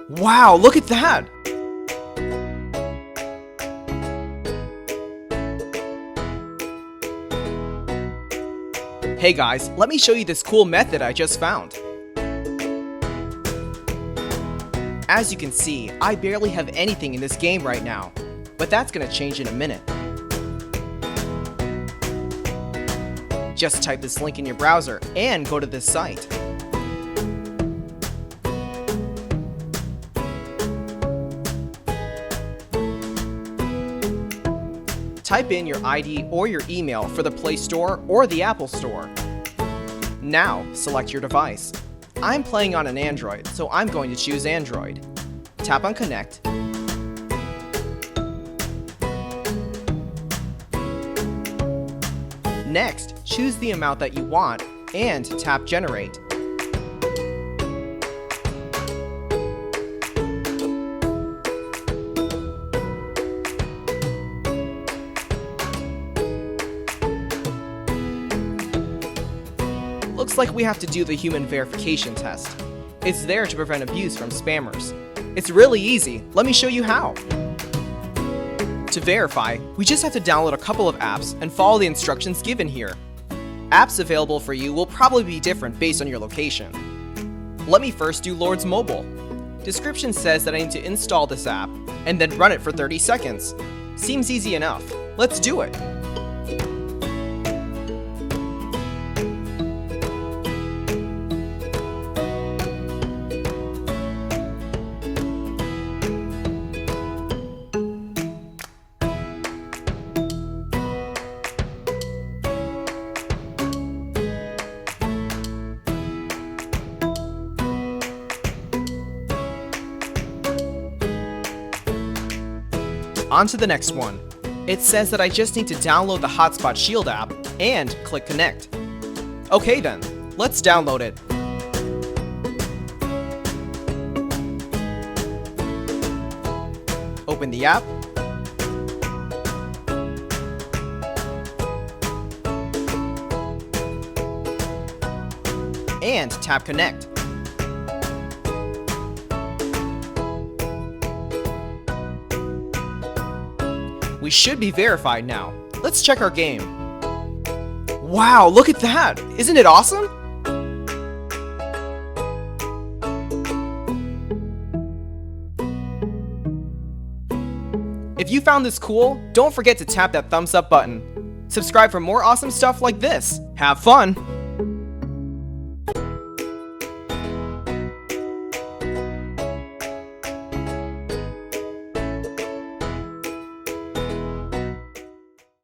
Wow, look at that! Hey guys, let me show you this cool method I just found. As you can see, I barely have anything in this game right now, but that's gonna change in a minute. Just type this link in your browser and go to this site. Type in your ID or your email for the Play Store or the Apple Store. Now, select your device. I'm playing on an Android, so I'm going to choose Android. Tap on Connect. Next, choose the amount that you want and tap Generate. Looks like we have to do the human verification test. It's there to prevent abuse from spammers. It's really easy. Let me show you how. To verify, we just have to download a couple of apps and follow the instructions given here. Apps available for you will probably be different based on your location. Let me first do Lord's Mobile. Description says that I need to install this app and then run it for 30 seconds. Seems easy enough. Let's do it. On to the next one. It says that I just need to download the Hotspot Shield app and click Connect. Okay then, let's download it. Open the app. And tap Connect. We should be verified now. Let's check our game. Wow, look at that! Isn't it awesome? If you found this cool, don't forget to tap that thumbs up button. Subscribe for more awesome stuff like this. Have fun!